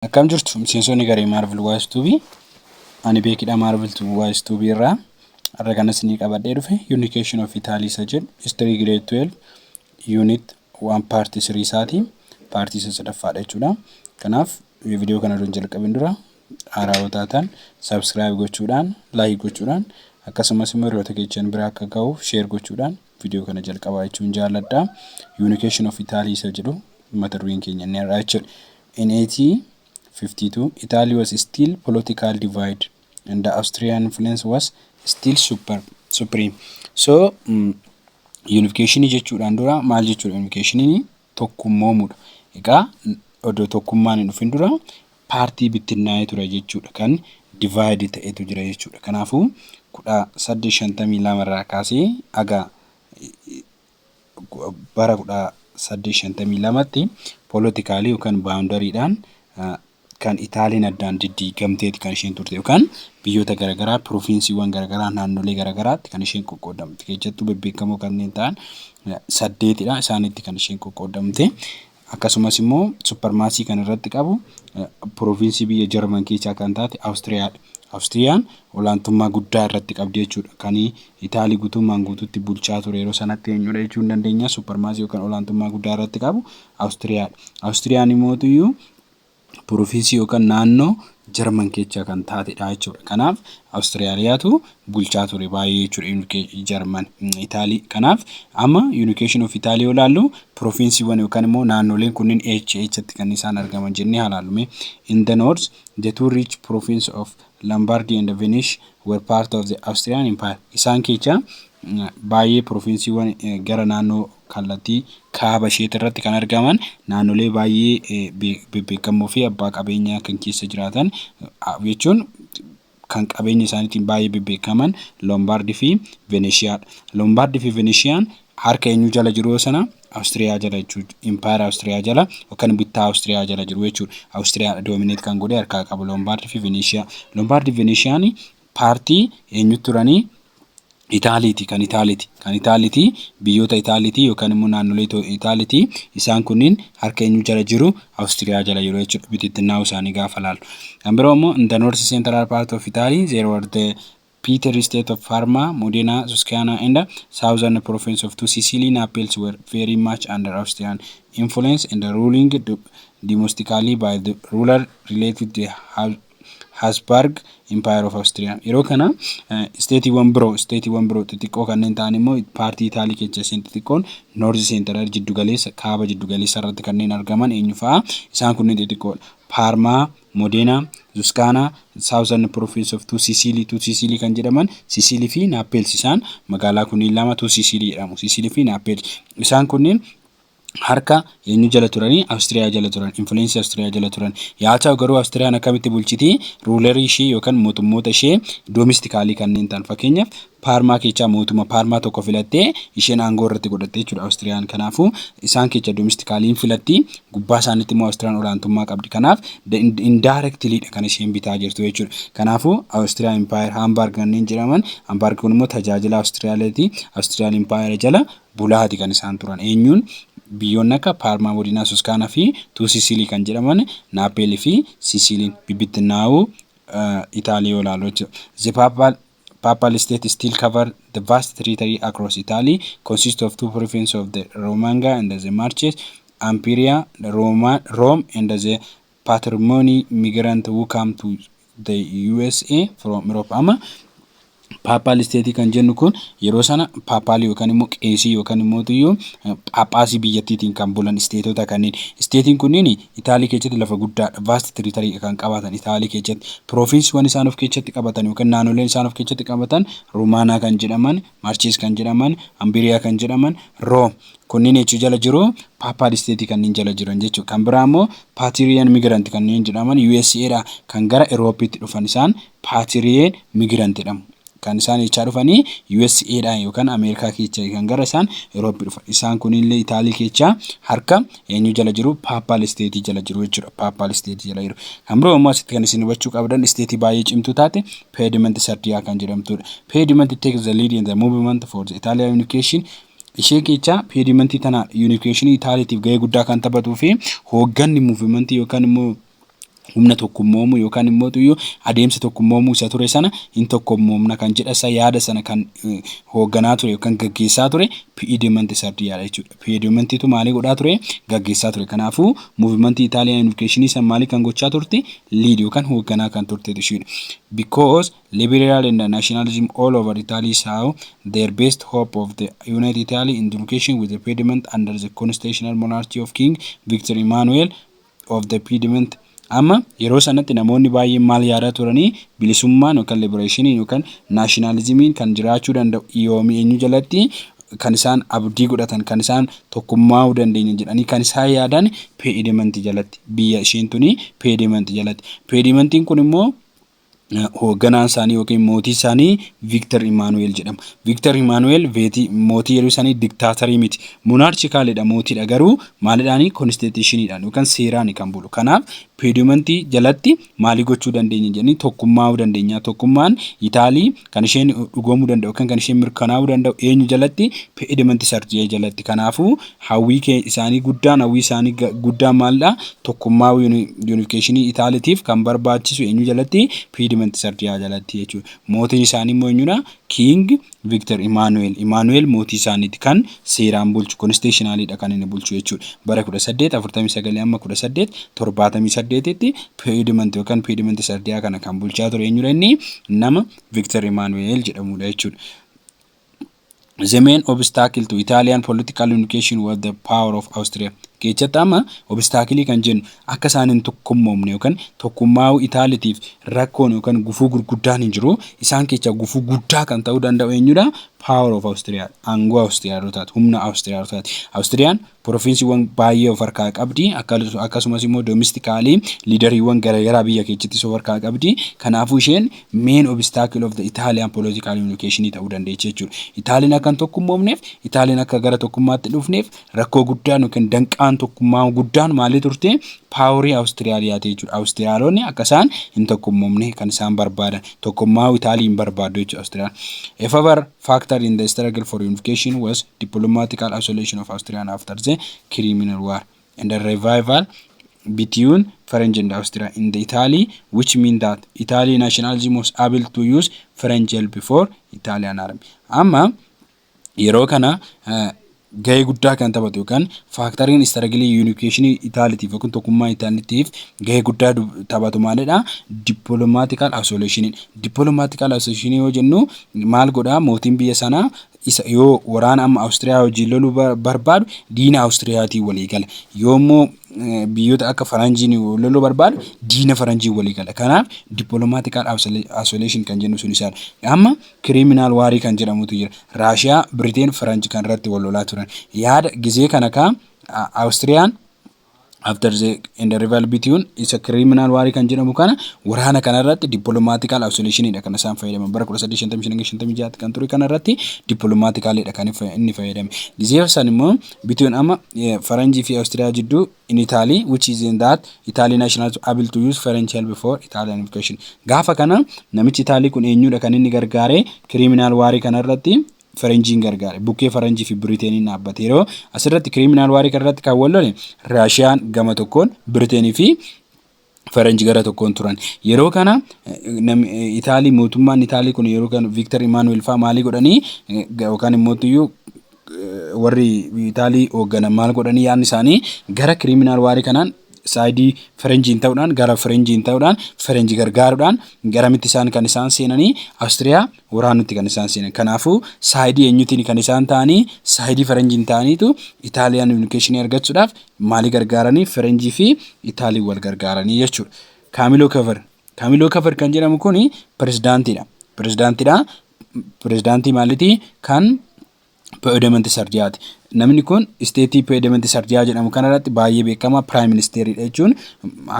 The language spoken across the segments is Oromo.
Akkam jirtu miseensonni garee Marvel Wise 2 ani beekidha Marvel Wise 2 irraa har'a kanas ni qabadhee dhufe unification of Italy isa jedhu history grade 12 unit 1 part 3 isaati part 3 sadaffaadha jechuudha. Kanaaf viidiyoo kana duraan jalqabin dura haaraa taatan subscribe gochuudhaan like gochuudhaan akkasumas immoo hiriyoota keessan bira akka ga'u share gochuudhaan viidiyoo kana jalqabaa jechuun jaalladha. Unification of Italy isa jedhu mata dureen keenya inni irraa jechuudha. In 1852, Italy was still political divide and the Austrian influence was still supreme. So, unification jechuudhaan dura maal jechuudha unification tokkummoomudha. Egaa odoo tokkummaan hin dhufin dura paartii bittinnaa'ee ture jechuudha kan divide ta'etu jira jechuudha. Kanaafuu 1852 irraa kaasee aga bara 1852 tti politikaalii yookaan baawundariidhaan kan Itaaliin addaan diddiigamteeti kan isheen turte yookaan biyyoota garaagaraa provinsiiwwan garaagaraa naannolee garaagaraatti kan isheen qoqqoodamte keessattuu bebbeekamoo kanneen ta'an 8dha isaanitti kan isheen qoqqoodamte akkasumas immoo suppermaasii kan irratti qabu provinsii biyya Jarman keessaa kan taate Awustiriyaadha. Awustiriyaan olaantummaa guddaa irratti qabdi jechuudha. Kan Itaalii guutummaan guutuutti bulchaa ture yeroo sanatti eenyudha jechuu hin dandeenya. Suppermaasii yookaan olaantummaa guddaa irratti qabu Awustiriyaadha. Awustiriyaan immoo provinsii yookaan naannoo Jarman keessaa kan taatedha jechuudha. Kanaaf Awustiriyaatu bulchaa ture baay'ee jechuudha Jarman Itaalii. Kanaaf amma unification of Italy yoo ilaallu provinsiiwwan yookaan immoo naannoleen kunniin HHtti kan isaan argaman jennee ilaallume. In the north, the two rich provinces of Lombardy and Venice were part of the Austrian Empire. Isaan keessaa baay'ee provinsiiwwan gara naannoo kallattii kaaba isheetti irratti kan argaman naannolee baay'ee beekamoo fi abbaa qabeenyaa kan keessa jiraatan jechuun kan qabeenya isaaniitiin baay'ee beekaman Lombardy fi Venetia. Lombardy fi Venetiaan harka eenyu jala jiru sana Awustiriyaa jala jechuudha. Empire Awustiriyaa jala yookaan bittaa Awustiriyaa jala jiru jechuudha. Awustiriyaa dominate kan godhe harkaa qabu Lombardy fi Venetia. Lombardy Venetiaan paartii eenyu turanii Itaaliiti kan Itaaliiti biyyoota Itaaliiti yookaan immoo naannolee Itaaliiti isaan kunniin harka eenyu jala jiru Awustiriyaa jala jiru jechuudha bittinnaa'uu isaanii gaafa laallu. Kan biroo immoo in the north central part of Italy there were the Peter state of Parma, Modena, Tuscany and the southern province of Sicily. Naples were very much under Austrian influence and ruling domestically by the ruler related to the Habsburg Empire of Austria. Yeroo kana steetiiwwan biroo xixiqqoo kanneen ta'an immoo paartii Itaalii keessa isheen xixiqqoon North Central jiddugaleessa kaaba jiddugaleessa irratti kanneen argaman eenyu fa'a isaan kunniin xixiqqoodha. Parma, Modena, Tuscany, Southern Province of Sicily kan jedhaman Sicily fi Naples isaan magaalaa kunniin lama Sicily jedhamu. Sicily fi Naples isaan kunniin harka eenyu jala turanii Awustiriyaa jala turan influence Awustiriyaa jala turan yaa ta'u garuu Awustiriyaan akkamitti bulchiti ruulerii ishee yookaan mootummoota ishee domestically kanneen ta'an fakkeenyaaf Parmaa keessaa mootummaa Parmaa tokko filattee isheen aangoo irratti godhattee jechuudha Awustiriyaan. Kanaafuu isaan keessaa domestically filatti gubbaa isaaniitti immoo Awustiriyaan olaantummaa qabdi. Kanaaf indirectly kan isheen bitaa jirtu jechuudha. Kanaafuu Awustiriyaa Empire Hamburg kanneen jedhaman Hamburg kun immoo tajaajila Awustiriyaaleeti. Awustiriyaan Empire jala bulaati kan isaan turan eenyuun biyyoonni akka Parma, Modena, Tuscany fi Sicily kan jedhaman Naples fi Siciliin bibittinnaa'uu Itaalii yoo ilaallu jechuudha. The Papal state still covered the vast territory across Italy, consists of two provinces of the Romagna and the Marches, Imperia, Rome, and the patrimony migrant who come to the USA from Europe. Papal state kan jennu kun yeroo sana papal yookaan immoo qeesii yookaan immoo phaaphaasii biyyattiitiin kan bulan isteetota kanneen isteetiin kunniin Itaalii keessatti lafa guddaa vast territory kan qabatan Itaalii keessatti provinsiiwwan isaan of keessatti qabatan yookaan naannoleen isaan of keessatti qabatan Romaanaa kan jedhaman Marches kan jedhaman Imperia kan jedhaman Rome kunniin jechu jala jiru papal state kanneen jala jiran jechuudha. Kan biraa immoo Patirian migrant kanneen jedhaman USA'dha kan gara Euroopiitti dhufan isaan Patirian migrant jedhamu. Kan isaan jechaa dhufanii USA'dha yookaan Ameerikaa keessa kan gara isaan Eurooppii dhufan. Isaan kunillee Itaalii keessa harka eenyu jala jiru Papal State jala jiru jechuudha. Papal State jala jiru. Kan biroo immoo asitti kan isin hubachuu qabdan state baay'ee cimtuu taate Piedmont Sardiyaa kan jedhamtudha. Piedmont takes the lead in the movement for the Italian unification. ishee kecha Piedmont tana unification Itaaliitiif gahee guddaa kan taphatuu fi hoogganni movement yookaan immoo humna tokkummoomuu yookaan immoo tuyyuu adeemsa tokkummoomuu isa ture sana hin tokkummoomna kan jedhasa yaada sana kan hoogganaa ture yookaan gaggeessaa ture piidimanti sardiyaadha jechuudha. Piidimantiitu maalii godhaa ture? Gaggeessaa ture. Kanaafuu muuvimentii Itaaliyaan unifiikeeshinii san maalii kan gochaa turte? Liid yookaan hoogganaa kan turte jechuudha. Because liberal and nationalism all over Italy saw their best hope of the United Italy in unification with the Piedmont under the constitutional monarchy of King Victor Emmanuel of the Piedmont. Amma yeroo sanatti namoonni baay'een maal yaadaa turanii bilisummaan yookaan libereeshiniin yookaan naashinaalizimiin kan jiraachuu danda'u yoomii eenyu jalatti kan isaan abdii godhatan kan isaan tokkummaa'uu dandeenya jedhanii kan isaan yaadan Piedmonti jalatti biyya isheen tuni Piedmonti jalatti. Piedmontiin kun immoo hoogganaan isaanii yookiin mootii isaanii Victor Emmanuel jedhama. Victor Emmanuel mootii yeroo isaanii diktaatarii miti. Monarchikaaleedha mootiidha garuu maalidhaanii konstitushiniidhaan yookaan seeraan kan bulu. Kanaaf Piedmontii jalatti maalii gochuu dandeenya jedhanii tokkummaa'uu dandeenya. Tokkummaan Itaalii kan isheen dhugoomuu danda'u kan isheen mirkanaa'uu danda'u eenyu jalatti? Piedmonti sarjii jalatti. Kanaafuu hawwii isaanii guddaan maalidha? Tokkummaa'uu unifiikeeshinii Itaaliitiif kan barbaachisu eenyu jalatti? Piedmonti sardiyaa jalatti jechuudha. Mootiin isaanii immoo eenyudha? King Victor Emmanuel mootii isaaniiti kan seeraan bulchu konstitushinaaliidha kan inni bulchu jechuudha. Bara 1849 amma 1878tti Piedmont yookaan Piedmonti sardiyaa kana kan bulchaa ture eenyudha inni? Nama Victor Emmanuel jedhamudha jechuudha. The main obstacle to Italian political unification was the power of Austria. Keechataama obstaakilii kan jennu akka isaan hin tokkummoomne yookaan tokkummaa'uu Itaaliitiif rakkoon yookaan gufuu gurguddaan hin jiru. Isaan keessa gufuu guddaa kan ta'uu danda'u eenyudha? Power of Austria. Aangoo Austriyaanotaati. Humna Austriyaanotaati. Austriyaan provinsiiwwan baay'ee of harkaa qabdi. Akkasumas immoo domestically liideriiwwan garaagaraa biyya keessatti of harkaa qabdi. Kanaafuu isheen main obstacle of the Italian political unification ta'uu dandeechi jechuudha. Itaaliin akka hin tokkummoomneef, Itaaliin akka gara tokkummaatti dhufneef rakkoo guddaan yookaan danqaan tokkummaa guddaan maalii turte? Paaworii Awustiriyaaliyaati jechuudha. Awustiriyaalonni akka isaan hin tokkummoomne kan isaan barbaadan. Tokkummaa Itaaliin barbaadu jechuudha Awustiriyaan. If ever factor in the struggle for unification was diplomatical isolation of Austria after the criminal war and the revival between French and Austria in the Italy, which means that Italian nationalism was able to use French help before Italian army. Amma yeroo kana gahee guddaa kan taphatu yookaan faaktoriin istiraagilii unifiikeeshinii Itaaliitiif yookaan tokkummaa Itaaliitiif gahee guddaa taphatu maalidha? Dippiloomaatiikaal asoleeshiniin. Dippiloomaatiikaal asoleeshinii yoo jennu maal godhaa? Mootiin biyya sanaa isa yoo waraana amma Awustiriyaa wajjin loluu barbaadu diina Awustiriyaatiin walii gala. Yoommoo biyyoota akka Faranjiin loluu barbaadu diina Faranjiin walii gala. Kanaaf dippiloomaatiikaal asoleeshin kan jennu sun isaadha. Amma kiriminaal waarii kan jedhamutu jira. Raashiyaa, Biriteen, Faranji kan irratti wal lolaa turan. Yaada gizee kana kaa Awustiriyaan after the revival between is a criminal war kan jedhamu kana waraana kana irratti diplomatical isolation dha kan isaan fayyadaman bara 1955 kan ture kana irratti diplomatically dha kan inni fayyadame gizee san immoo between ama Faranji fi Austria jiddu in Italy which is in that Italian nationals able to use French help before Italian unification gaafa kana namichi Italy kun eenyudha kan inni gargaare criminal war kana irratti Faranjiin gargaare bukkee Faranjii fi Biriiteeniin dhaabbate yeroo asirratti criminal war irratti kan wal lole Raashiyaan gama tokkoon Biriteenii fi Faranji gara tokkoon turan yeroo kana Itaalii mootummaan Itaalii kun yeroo kana Victor Emmanuel fa maalii godhanii yookaan immoo tuyyuu warri Itaalii hoogganan maal godhanii yaadni isaanii gara criminal war kanaan saayidii Faranjiin ta'uudhaan gara Faranjiin ta'uudhaan Faranji gargaaruudhaan garamitti isaan kan isaan seenanii Awustiriyaa waraanutti kan isaan seenan kanaafuu saayidii eenyutiin kan isaan ta'anii saayidii Faranjiin ta'aniitu Italian unification argachuudhaaf maalii gargaaranii Faranjii fi Itaalii wal gargaaranii jechuudha. Camillo Cover kan jedhamu kuni pirezidaantii maalitii kan Piedmont Sardiyaati. Namni kun isteetii Piedmont Sardiyaa jedhamu kanarratti baay'ee beekama prime ministeri jechuun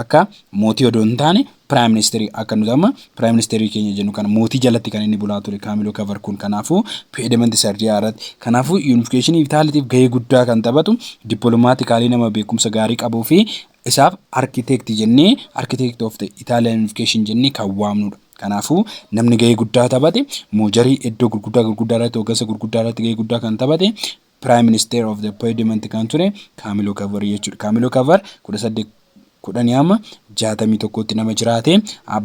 akka mootii odoo hin taane prime ministeri akka nuti amma prime ministeri keenya jennu kana mootii jalatti kan inni bulaa ture Camillo Cover kun kanaafuu Piedmont Sardiyaa irratti kanaafuu unification Itaaliitiif gahee guddaa kan taphatu dippiloomaatiikaalii nama beekumsa gaarii qabuu fi isaaf architect jennee architect of the Italian unification jennee kan waamnudha. Kanaafuu namni gahee guddaa taphate moojarii iddoo gurguddaa irratti hoggansa gurguddaa irratti gahee guddaa kan taphate Prime Minister of the Piedmont kan ture Camillo Cover jechuudha. Camillo Cover kudhanii amma 61tti nama jiraate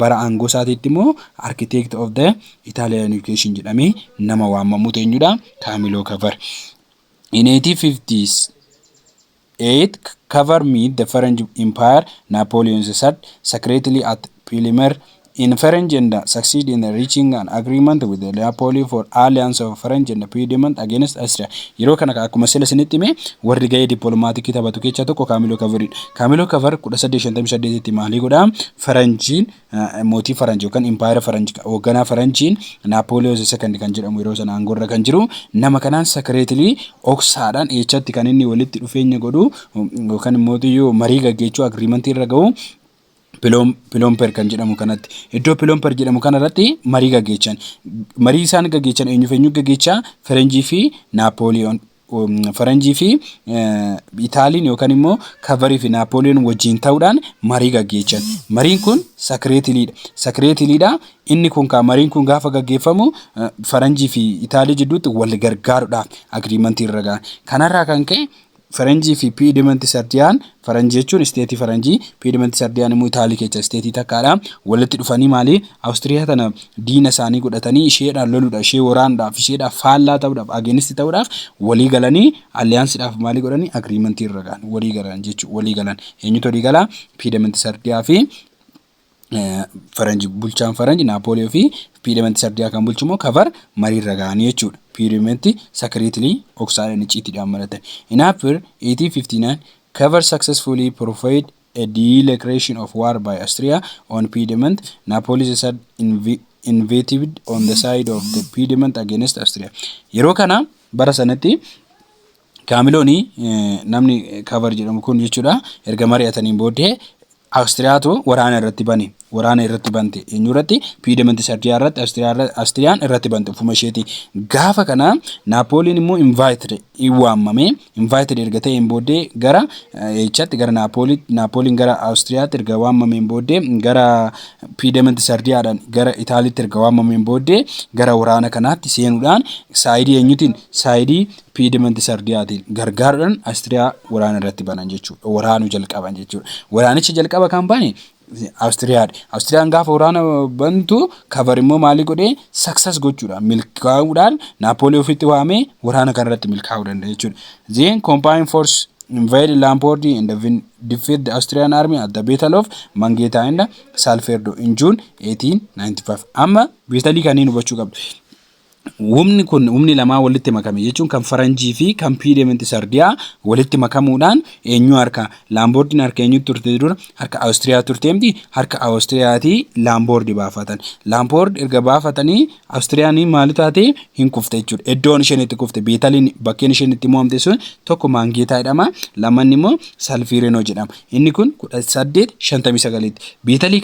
bara aangoo isaatiitti immoo architect of the Italian unification jedhamee nama waamamu eenyudha Camillo Cover. In 1850s 8 Cover meet the French Empire Napoleon III secretly at Pilimer in French and succeed in reaching an agreement with the Napoleon for alliance of French and Piedmont against Austria. Yeroo kana akkuma sila sinitti mee warri gahee dippilomaatikii taphatu keessaa tokko Camillo Cover. Camillo Cover 1858 tti maalii godha Faranjiin mootii Faranjii yookaan Empire Faranjii hoogganaa Faranjiin Napoleon II kan jedhamu yeroo sana aangorra kan jiru nama kanaan secretly oksaadhaan eechatti kan inni walitti dhufeenya godhu yookaan immoo marii gaggeessuu agreement irra ga'u Pilomper kan jedhamu kanatti iddoo Pilomper jedhamu kanarratti marii gaggeessan marii isaan gaggeessan eenyu gaggeessaa Faranjii fi Napoleon Faranjii fi Itaaliin yookaan immoo Coverii fi Napoleon wajjin ta'uudhaan marii gaggeessan mariin kun secretlyidha inni kun mariin kun gaafa gaggeeffamu Faranjii fi Itaalii jidduutti wal gargaaruudhaaf agreement irra gahan kanarraa kan ka'e Faranjii fi Piedmont Sardiyaan Faranjii jechuun isteetii Faranjii Piedmont Sardiyaan immoo Itaalii keessa isteetii takkaadha walitti dhufanii maali Awustiriyaa tana diina isaanii godhatanii isheedhaan loluudhaaf ishee waraanudhaaf isheedhaaf faallaa ta'uudhaaf agenisti ta'uudhaaf walii galanii alliyaansiidhaaf maali godhanii agreement irra gahan walii galan jechuudha walii galan eenyutu walii gala Piedmont Sardiyaa fi Faranjii bulchaan Faranjii Napoleon fi Piedmont Sardiyaa kan bulchu immoo Cover marii irra gahanii jechuudha. Piedmont secretly oksaadhaan icciitiidhaan malatan. In April 1859 Cover successfully provided a declaration of war by Austria on Piedmont. Napoleon III invaded on the side of the Piedmont against Austria. Yeroo kana bara sanatti Camilloon namni Cover jedhamu kun jechuudha erga mari'ataniin booddee Austriyaatu waraana irratti bante eenyurratti Piedmont Sardiyaa irratti Austriyaan irratti bante ufuma isheeti gaafa kana Napoleon immoo invited erga ta'een booddee gara eechatti gara Napoleon gara Austriyaatti erga waamameen booddee gara Piedmont Sardiyaadhaan gara Itaaliitti erga waamameen booddee gara waraana kanaatti seenuudhaan saayidii eenyutiin saayidii Piedmont Sardiyaatiin gargaaruudhaan Austriyaa waraana irratti banan jechuudha waraanuu jalqaban jechuudha waraanichi jalqaba kan bane Austriyaan gaafa waraana bantu Cover immoo maali godhee success gochuudha milkaa'uudhaan Napoleon ofitti waamee waraana kanarratti milkaa'uu danda'a jechuudha. Then combined force invaded Lombardy and defeat the Austrian army at the Battle of Mangatta and Salferdo in June 1895. Amma beetalii kanneen hubachuu qabdu. Humni lamaa walitti makame jechuun kan Faranjii fi kan Piedmont Sardiyaa walitti makamuudhaan eenyu harka Lombardiin harka eenyu turte dura harka Austriyaa turteemti harka Austriyaatii Lombardi baafatan Lombard erga baafatanii Austriyaan maali taate hin kufte jechuudha iddoon isheen itti kufte beetaliin bakkeen isheen itti mo'amte sun tokko Mangatta jedhama lamaan immoo Salferno jedhama inni kun 1859 tti beetalii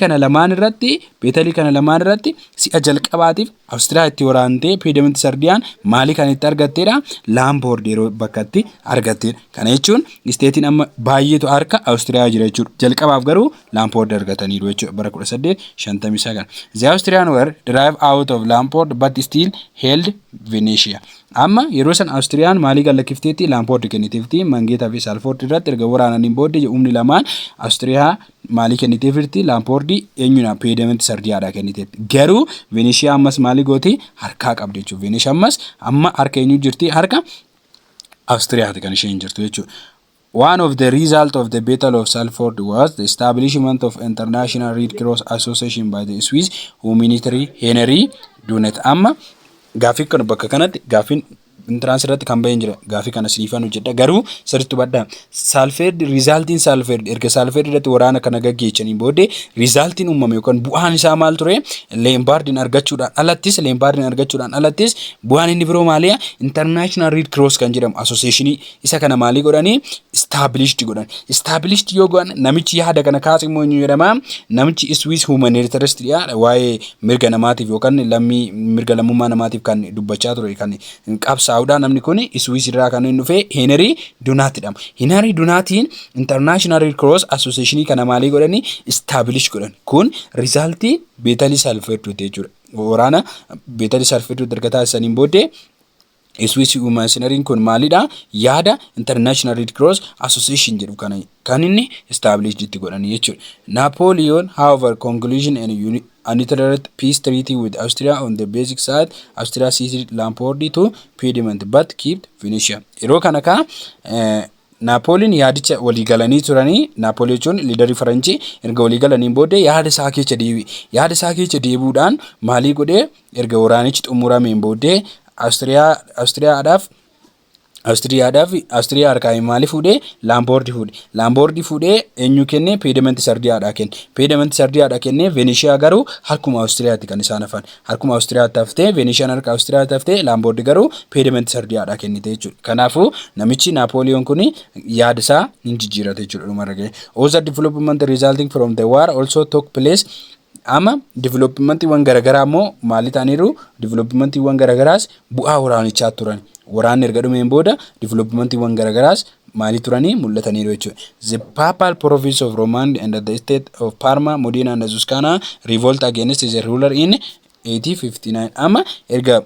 kana lamaan irratti si'a jalqabaatiif Austriyaa itti waraantee Piedmont Sardiyaan maali kan itti argatteedha Lombardi yeroo bakkatti argatteedha kana jechuun isteetiin amma baay'eetu harka Austriyaa jira jechuudha jalqabaaf garuu Lombardi argataniiru jechuudha bara 1859 The Austrian were drive out of Lombard but still held Venetia amma yeroo san Austriyaan maali galakkifteetti Lombardi kenniteefti Mangatta fi Salford irratti erga waraananiin booddee humni lamaan Austriyaa maali kenniteefti Lombardi eenyuna Piedmont Sardiyaadha kenniteetti garuu Venetia ammas maali gooti harkaa qabdi jechuudha Venetia ammas amma harka eenyu jirti harka Austriyaati kan isheen jirtu jechuudha. One of the result of the Battle of Salford was the establishment of International Red Cross Association by the Swiss humanitarian Henry Dunant amma gaafii kana bakka kanatti gaafiin intrans irratti kan bahin jira gaafii kana siniifan hojjedha garuu sirriitti badda resultiin Salford erga Salford irratti waraana kana gaggeessanii booddee resultiin uumame yookaan bu'aan isaa maal ture Lombardin argachuudhaan alattis bu'aan inni biroo maaliya International Red Cross kan jedhamu associationii isa kana maali godhanii established yoo godhan namichi yaada kana kaase immoo eenyu jedhama namichi Swiss humanitarian waa'ee mirga namaatiif yookaan mirga lammummaa namaatiif kan dubbachaa ture kan qabsaa'uudha namni kun Swiss irraa kan inni dhufe Henry Dunant jedhama. Henry Dunantiin International Red Cross Association kana maali godhanii establish godhan kun resultii beetalii Salford jechuudha. Waraana beetalii Salford erga taasisaniin booddee Swiss Masonry kun maalidha? Yaada International Red Cross Association jedhu kan inni established itti godhanii jechuudha. Napoleon, however, conclusion and unilateral peace treaty with Austria on the basic side, Austria ceded Lombardy to Piedmont but kept Venetia. Yeroo kana Napoleon yaadicha walii galanii turanii, Napoleon jechuun liidarii Faranjii erga walii galaniin booddee yaada isaa keessa deebuudhaan maalii godhee erga waraanichi xumurameen booddee Awustiriyaa harkaa maali fuudhee Laamboordi fuudhee eenyu kennee Piedmont Sardiyaadhaa kenne. Piedmont Sardiyaadhaa kennee Venetia garuu harkuma Awustiriyaatti kan isaan hafan. Harkuma Awustiriyaatti haftee Venetiaan harka Awustiriyaatti haftee Laamboordi garuu Piedmont Sardiyaadhaa kennite jechuudha. Kanaafuu namichi Napoleon kuni yaada isaa hin jijjiirate jechuudha dhumarra ga'e. Other development resulting from the war also took place. Ama developmentiiwwan garaagaraa immoo maali ta'aniiru? Developmentiiwwan garaagaraas bu'aa waraanichaa turan. Waraanni erga dhumeen booda developmentiiwwan garaagaraas maali turanii mul'ataniiru jechuudha. The papal province of Rome and the state of Parma, Modena and Tuscany revolt against the ruler in 1859. Ama erga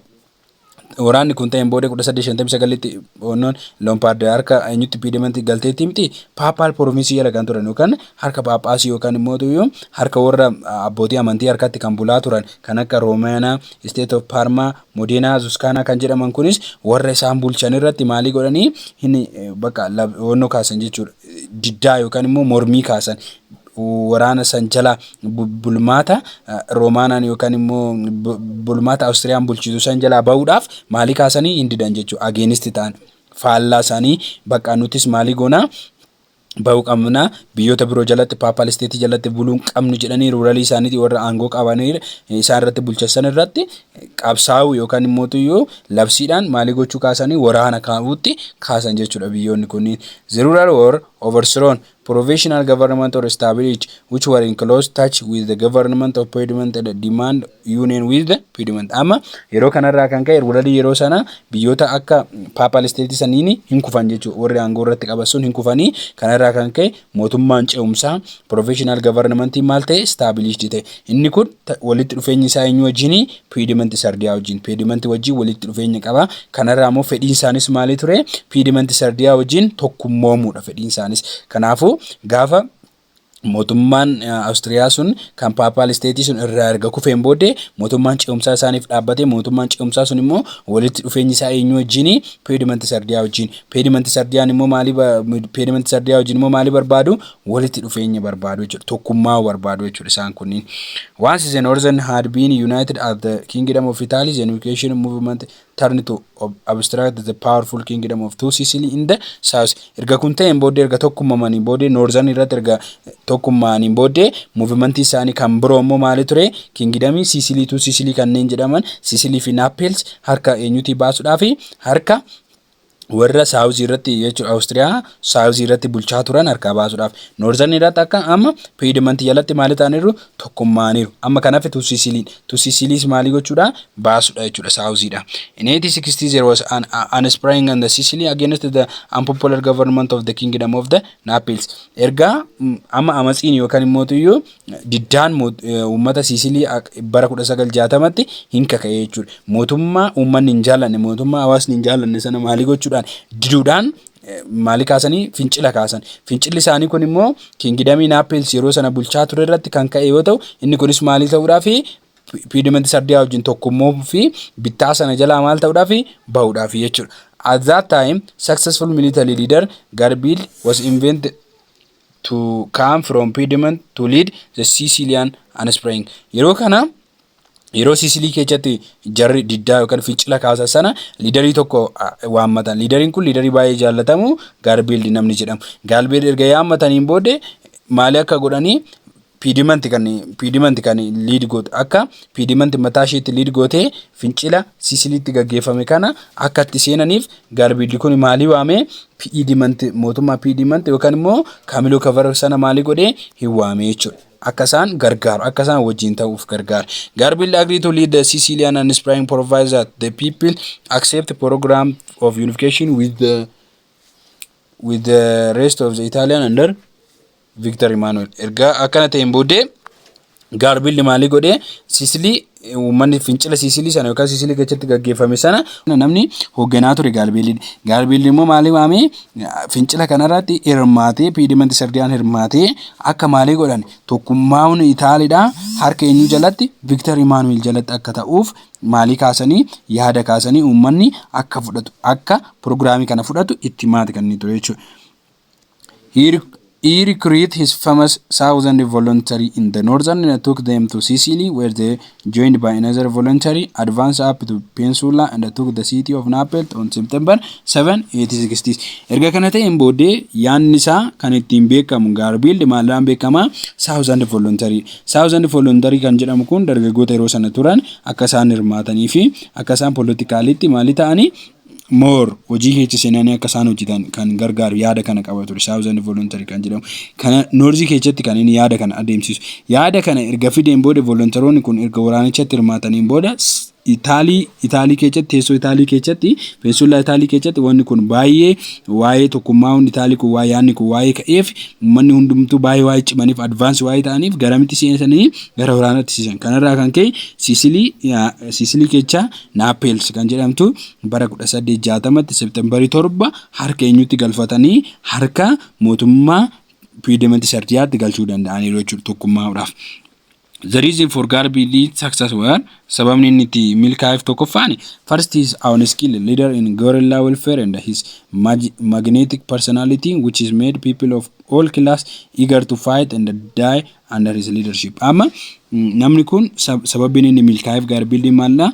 waraanni kun ta'een booda 1859tti onnoon Lombard harka eenyutti Piedmont galteetti miti papal province jala kan turan yookaan harka paaphaasii yookaan immoo harka warra abbootii amantii harkatti kan bulaa turan kan akka Romana, state of Parma, Modena, Tuscany kan jedhaman kunis warra isaan bulchan irratti maalii godhanii hin bakka onnoo kaasan jechuudha. Diddaa yookaan immoo mormii kaasan. Waraana san jala bulmaata Roomaanaan yookaan immoo bulmaata Awustiriyaan bulchitu san jala bahuudhaaf maalii kaasanii hin didan jechuudha. Against ta'an faallaa isaanii bakka nutis maalii goonaa bahuu qabna biyyoota biroo jalatti papal state jalatti buluun qabnu jedhanii ruuralii isaaniitii warra aangoo qabanii isaan irratti bulchan irratti qabsaa'u yookaan immoo labsiidhaan maalii gochuu kaasanii waraana kaa'uutti kaasan jechuudha biyyoonni kunniin. The rural war overthrown provisional government or established which were in close touch with the government of Piedmont and demand union with the Piedmont. Amma yeroo kanarraa kan ka'e ruuralii yeroo sana biyyoota akka papal state saniini hin kufan jechuudha. Warri aangoo irratti qaban sun hin kufanii kanarraa kan ka'e mootummaan ce'umsaa provisional government maal ta'e established ta'e. Inni kun walitti dhufeenyi isaa eenyu wajjin Piedmont Sardiyaa wajjin. Piedmont wajjin walitti dhufeenya qaba. Kanarraa immoo fedhiin isaanis maali ture? Piedmont Sardiyaa wajjin tokkummoomuudha fedhiin isaanis. Kanaafuu gaafa mootummaan Awustiriyaa sun kan papal state sun irraa erga kufeen booddee mootummaan ce'umsaa isaaniif dhaabbate. Mootummaan ce'umsaa sun immoo walitti dhufeenyi isaa eenyu wajjin Piedmont Sardiyaa wajjin. Piedmont Sardiyaan immoo Piedmont Sardiyaa wajjin immoo maali barbaadu? Walitti dhufeenya barbaadu jechuudha. Tokkummaa barbaadu jechuudha isaan kunniin. Once the northern had been united as the kingdom of Italy, the unification movement turned to obstruct the powerful kingdom of two Sicily in the south. Erga kun ta'een booddee erga tokkummamanii booddee northern irratti erga tokkummaaniin booddee movementii isaanii kan biroo immoo maali ture? Kingdom Sicily tu Sicily kanneen jedhaman Sicily fi Naples harka eenyutii baasuudhaaf harka warra Saawuzii irratti jechuudha. Awustiriyaa Saawuzii irratti bulchaa turan harkaa baasuudhaaf Noorዘርን irratti akka amma Piedmont jalatti maali ta'aniiru? Tokkummaaniiru. Amma kanaaf tu Siciliis maali gochuudha? Baasuudha jechuudha Saawuziidha. In 1860 there was an uprising in the Sicily against the unpopular government of the kingdom of the Naples. Erga amma amatsiin yookaan immoo diddaan uummata Sicily bara 1960tti hin kaka'e jechuudha. Mootummaa uummanni hin jaallanne, mootummaa hawaasni hin jaallanne sana maali gochuudha? Diduudhaan maali kaasanii fincila kaasan. Fincilli isaanii kun immoo kingdamii Naples yeroo sana bulchaa ture irratti kan ka'e yoo ta'u, inni kunis maali ta'uudhaaf Piedmont Sardiyaa wajjin tokkummoo fi bittaa sana jalaa maal ta'uudhaaf bahuudhaaf jechuudha. At that time, successful military leader Garbild was invented to come from Piedmont to lead the Sicilian uprising. Yeroo Sicily keessatti jarri diddaa yookaan fincila kaasan sana liidarii tokko waammatan. Liidariin kun liidarii baay'ee jaallatamu Garbild namni jedhamu. Garbild erga yaammataniin booddee maali akka godhanii Piedmont kan lead goote akka Piedmont mataa isheetti lead gootee fincila Siciliitti gaggeeffame kana akka itti seenaniif Garbild kun maali waamee mootummaa Piedmont yookaan immoo Camillo Cavour sana maali godhee hin waamee jechuudha. Akkasaan gargaaru, akkasaan wajjin ta'uuf gargaaru. Garbild agreed to lead the Sicilian uprising provides that the people accept the program of unification with the rest of the Italian under Victor Emmanuel. Erga akkana ta'een booddee Gaarbilli maalii godhee Sisilii uummanni fincila Sisilii sana yookaan Sisilii keessatti gaggeeffame sana namni hoogganaa ture Gaarbilli. Gaarbilli immoo maalii waamee fincila kanarratti hirmaatee piidimenti sardiyaan hirmaatee akka maalii godhan tokkummaan Itaaliidhaa harka eenyu jalatti Viktor Imaanuel jalatti akka ta'uuf maalii kaasanii yaada kaasanii uummanni akka fudhatu akka pirogiraamii kana fudhatu itti maati kan inni ture jechuudha. He recruited his famous thousand voluntary in the northern and took them to Sicily, where they joined by another voluntary, advanced up to Peninsula and took the city of Naples on September 7, 1860. Erga kana ta'een booddee yaanni isaa kan ittiin beekamu Gaarbilli maalaan beekama thousand voluntary kan jedhamu kun dargaggoota yeroo sana turan akka isaan hirmaatanii fi akka isaan poolitikaalitti maalii ta'anii more hojii keessa seenanii akka isaan hojjetan kan gargaaru yaada kana qaba ture thousand voluntary kan jedhamu kana noorzii keessatti kan inni yaada kana adeemsisu yaada kana erga fideen booda volontaroonni kun erga waraanichatti hirmaataniin booda Itaalii keessatti teessoo Itaalii keessatti Peninsula Itaalii keessatti wanni kun baay'ee waa'ee tokkummaa Itaalii kun waa'ee yaadni kun waa'ee ka'eef uummanni hundumtuu baay'ee waa'ee cimaniif advaansi waa'ee ta'aniif garamitti seenanii gara waraanaatti siisan kanarraa kan ka'e Sisilii keessa Naapels kan jedhamtu bara 1860tti Seeptembarii 7 harka eenyutti galfatanii harka mootummaa piidimenti sardiyaatti galchuu danda'aniiru jechuudha tokkummaadhaaf. The reason for Gaarbilli's success were sababni inni itti milkaa'eef tokkoffaan first is our skilled leader in guerrilla warfare and his magnetic personality which is made people of all class eager to fight and die under his leadership. Amma namni kun sababni inni milkaa'eef Gaarbilli maalla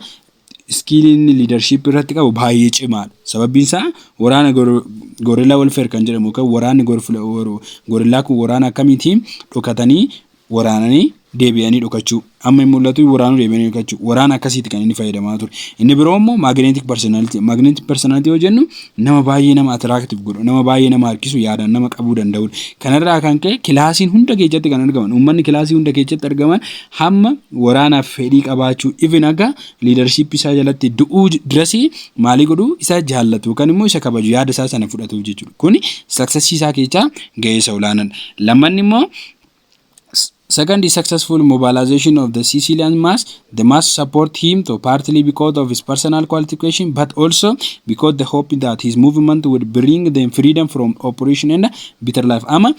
skilling leadership irratti qabu baay'ee cimaadha. Sababbiin isaa waraana guerrilla warfare kan jedhamu kan waraanni guerrilla kun waraana akkamiitiin dhokatanii waraananii deebi'anii dhokachuu amma mul'atu waraanuu deebi'anii dhokachuu waraana akkasiiti kan inni fayyadamaa ture. Inni biroo immoo magnetic personality yoo jennu nama baay'ee nama attractive godhu nama baay'ee nama harkisu yaadaan nama qabuu danda'u. Kanarraa kan ka'e kilaasiin hunda keessatti kan argaman uummanni kilaasii hunda keessatti argaman hamma waraanaaf fedhii qabaachuu even akka leadership isaa jalatti du'uu dirasii maalii godhu isa jaallatu kan immoo isa kabaju yaada isaa sana fudhatu jechuudha. Kuni success isaa keessaa ga'eessa olaanaadha. Lammanni immoo second is successful mobilization of the Sicilian mass. The mass support him to partly because of his personal qualification, but also because the hope that his movement would bring them freedom from oppression and bitter life. Ama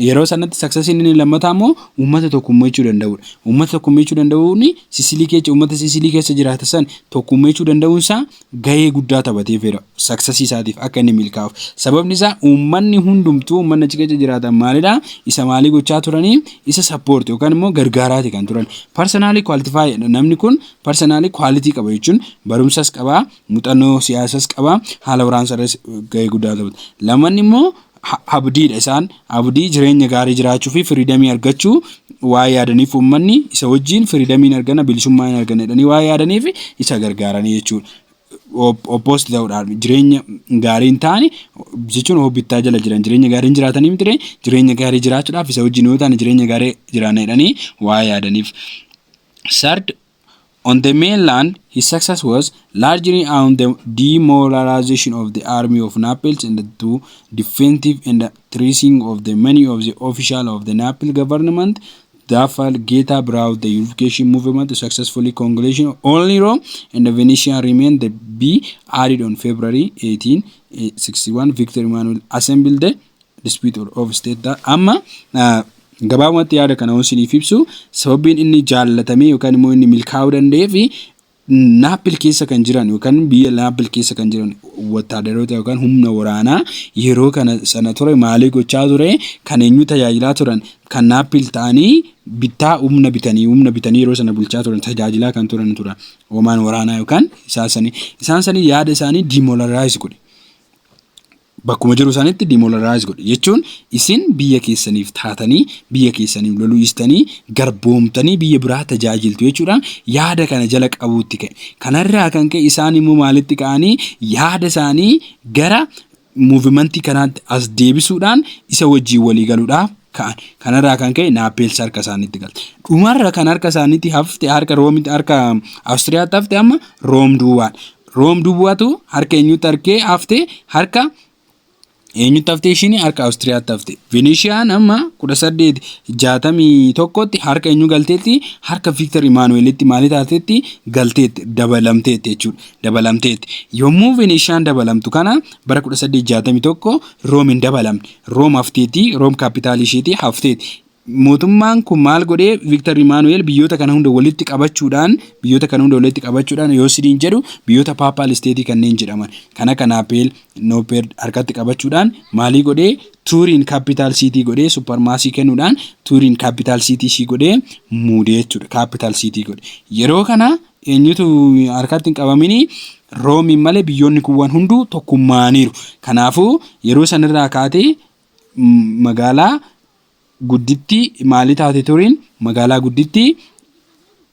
yeroo sanatti success inni lammataa immoo uummata tokkummeechuu danda'udha. Uummata tokkummeechuu danda'uuni uummata Sisilii keessa jiraatan san tokkummeechuu danda'uun isaa gahee guddaa taphateefera success isaatiif akka inni milkaa'uuf. Sababni isaa uummanni hundumtuu uummanni achi keessa jiraatan maalidha isa maalii gochaa turanii isa support yookaan immoo gargaaraati kan turan. Personally qualified namni kun personally quality qaba jechuun barumsas qaba, muuxannoo siyaasas qaba, haala waraansaas gahee guddaa taphata. Lammanni immoo abdiidha isaan abdii jireenya gaarii jiraachuu fi firiidamii argachuu waa yaadaniif uummanni isa wajjin firiidamiin argana bilisummaa hin argana jedhanii waa yaadaniif isa gargaaranii jechuudha. Opposite ta'uudhaan jireenya gaarii hin taane jechuun hobbittaa jala jiran jireenya gaarii hin jiraatanii miti jireenya gaarii jiraachuudhaaf isa wajjin yoo ta'an jireenya gaarii jiraanna jedhanii waa yaadaniif. Third, on the mainland, his success was largely on the demoralization of the army of Naples and the defensive and tracing of the many of the officials of the Naples government. Therefore, Geta brought the unification movement to successfully conclusion. Only Rome and the Venetian remained to be added on February 1861. Victor Emmanuel assembled the dispute of state. Amma gabaabumatti yaada kana hoosiniif ibsu sababiin inni jaallatamee yookaan immoo inni milkaa'uu danda'eef Naapil keessa kan jiran yookaan biyya Naapil keessa kan jiran wattaadaroota yookaan humna waraanaa yeroo kana sana ture maalii gochaa ture kan eenyu tajaajilaa turan kan Naapil ta'anii bittaa humna bitanii yeroo sana bulchaa turan tajaajilaa kan turan Omaan waraanaa yookaan isaan sanii yaada isaanii demoralize godhe. Bakkuma jiru isaaniitti demoralize godhe jechuun isin biyya keessaniif taatanii biyya keessaniif lolu'istanii garboomtanii biyya biraa tajaajiltu jechuudhaan yaada kana jala qabuutti ka'e. Kanarraa kan ka'e isaan immoo maalitti ka'anii yaada isaanii gara muuvimentii kanaatti as deebisuudhaan isa wajjin walii galuudhaaf ka'an. Kanarraa kan ka'e Naapels harka isaaniitti galte. Dhumarra kan harka isaaniitti hafte harka Roomitti harka Awustiriyaatti hafte amma Room duwwaatu harka eenyutti harkee hafte harka eenyu taftee ishiin harka Awustiriyaa tafte. Veneeshiyaan amma 1861tti harka eenyu galteetti harka Victor Emmanuelitti maali taatetti galteetti dabalamteetti jechuudha. Dabalamteetti. Yommuu Veneeshiyaan dabalamtu kana bara 1861 Room hin dabalamne. Room hafteetti, Room kaapitaalii isheetii hafteetti. Mootummaan kun maal godhee Victor Emmanuel biyyoota kana hunda walitti qabachuudhaan yoo sidiin jedhu biyyoota Papal State kanneen jedhaman kana Naapel Nooper harkatti qabachuudhaan maalii godhee Turin capital city godhee supremacy kennuudhaan Turin capital city ishii godhee muudee jechuudha. Capital city godhe. Yeroo kana eenyutu harkatti hin qabamini Roomi malee biyyoonni kuwwan hunduu tokkummaaniiru. Kanaafuu yeroo sanarraa kaatee magaalaa gudditti maali taate Turin magaalaa gudditti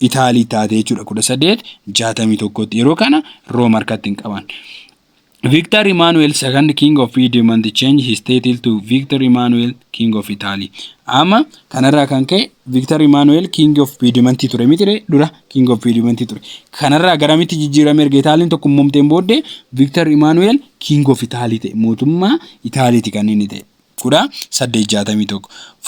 Itaalii taate jechuudha 1861tti. Yeroo kana Room harkatti hin qaban. Victor Emmanuel II King of Piedmont changed his title to Victor Emmanuel King of Italy. Amma kanarraa kan ka'e Victor Emmanuel King of Piedmont ture mitire dura King of Piedmont ture. Kanarraa garamitti jijjiirame erga Itaaliin tokkummoomteen booddee Victor Emmanuel King of Italy ta'e mootummaa Itaaliiti kan inni ta'e. 1861.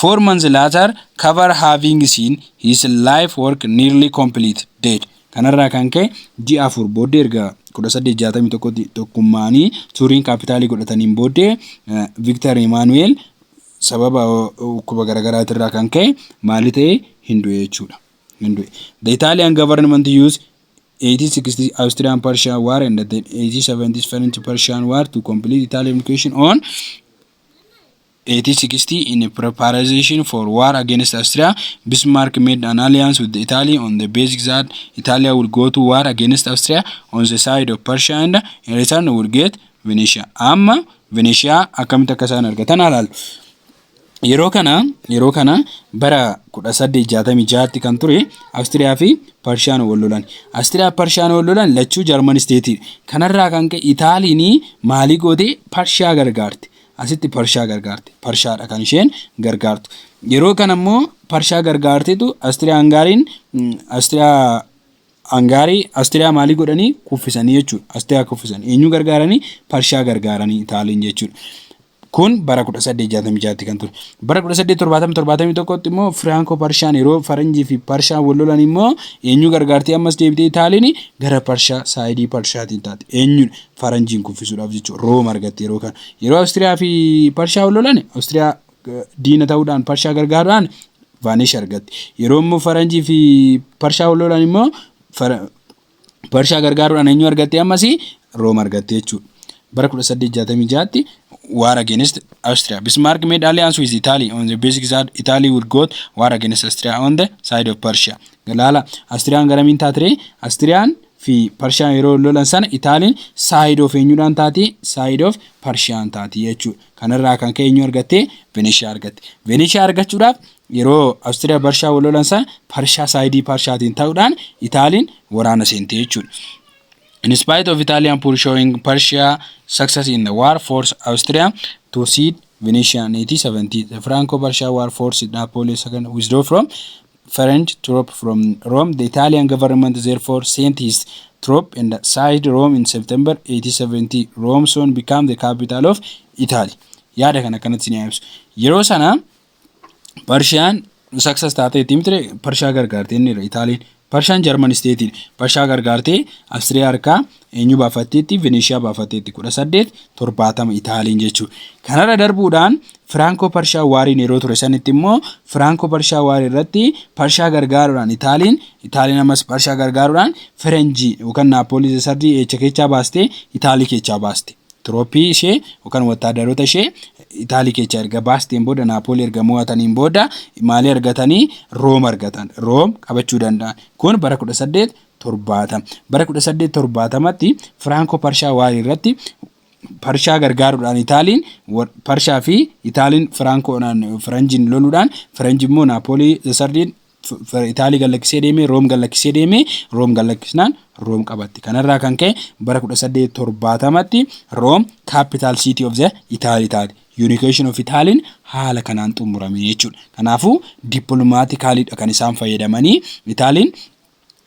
4 months later, cover having seen his life work nearly complete dead. Kanarraa kan ka'e ji'a afur booddee erga 1861 tokkummaanii Turin kaapitaalii godhataniin booddee Victor Emmanuel sababa dhukkuba garaagaraatirraa kan ka'e maali ta'e hin du'e jechuudha. The Italian government used 1860 Austrian-Persian War and the 1870 French-Persian War to complete Italian unification on 1860. In preparation for war against Austria, Bismarck made an alliance with Italy on the basis that Italy will go to war against Austria on the side of Persia and in return will get Venetia. Amma Venetia akkamitti akka isaan argatan ilaalu. Yeroo kana bara 1866tti kan ture Austria fi Persian wal lolan. Austria Persian wal lolan lachuu German state. Kanarraa kan ka'e Itaaliin maali goote Persia gargaarti. Asitti Persia gargaarti. Persiaadha kan isheen gargaartu. Yeroo kana immoo Persia gargaartitu Austria maali godhanii kuffisanii jechuudha. Austria kuffisanii. Eenyu gargaaranii? Persia gargaaranii Itaaliin jechuudha. Kun bara 1866tti kan ture. Bara 1871tti immoo Franco Persian yeroo Faranjii fi Persian wal lolan immoo eenyu gargaartii ammas deebitee Itaaliin gara Persia saayidii Persiaatiin taate. Eenyu Faranjiin kuffisuudhaaf jechuudha. Room argatte yeroo kana. Yeroo Austria fi Persia wal lolan Austria diina ta'uudhaan Persia gargaaruudhaan Vanish argatte. Yeroo immoo Faranjii fi Persia wal lolan immoo Persia gargaaruudhaan eenyu argatte ammas Room argatte jechuudha. Bara 1866tti war against Austria. Bismarck made alliance with Italy on the basis that Italy would go war against Austria on the side of Persia. Galala Austrian garamin taatre Austrian fi Persian yeroo lolan sana Italian side of eenyudhaan taati side of Persian taati jechuudha. Kanarraa kan ka'e eenyu argatte Venetia argatte. Venetia argachuudhaaf yeroo Austria Persia wal lolan sana Persia side Persiaatiin ta'uudhaan Italian waraana seente jechuudha. In spite of Italian pursuing Persia success in the war, forced Austria to cede Venetia in 1870. The Franco-Persian War forced Napoleon II to withdraw from French troops from Rome. The Italian government therefore sent his troops and seized Rome in September 1870. Rome soon became the capital of Italy. Yaada kana kanatti ni ibsu. Yeroo sana Persian success taatee timtre Persia gargaarte inni Italian Persian German state Persia gargaarte Austria harkaa eenyu baafatteetti Venetia baafatteetti 1870 Italiin jechuudha. Kanarra darbuudhaan Franco Persia Wariin yeroo ture sanitti immoo Franco Persia Warii irratti Persia gargaaruudhaan Italiin ammas Persia gargaaruudhaan French yookaan Napoli sardii keechaa baaste Italy keechaa baaste. Troopii ishee yookaan wattaadaroota ishee Italy keechaa erga baasteen booda Napoli erga mo'ataniin booda maali argatanii Rome argatan. Rome qabachuu danda'an. Kun bara 1870. Bara 1870tti Franco Persia Warii irratti Persia gargaaruudhaan Italiin Persia fi Italiin Frenchiin loluudhaan French immoo Napoli sardiin Italy galakkisee deemee Rome galakkisee deemee Rome galakkisnaan Rome qabatti. Kanarraa kan ka'e bara 1870tti Rome capital city of the Italy taate. Unification of Italy haala kanaan xumurame jechuudha. Kanaafuu diplomatically kan isaan fayyadamanii Italy'n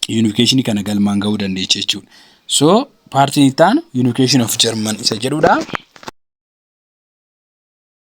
unification kana galmaan ga'uu dandeeche jechuudha. So partiin itaan unification of German isa jedhudha.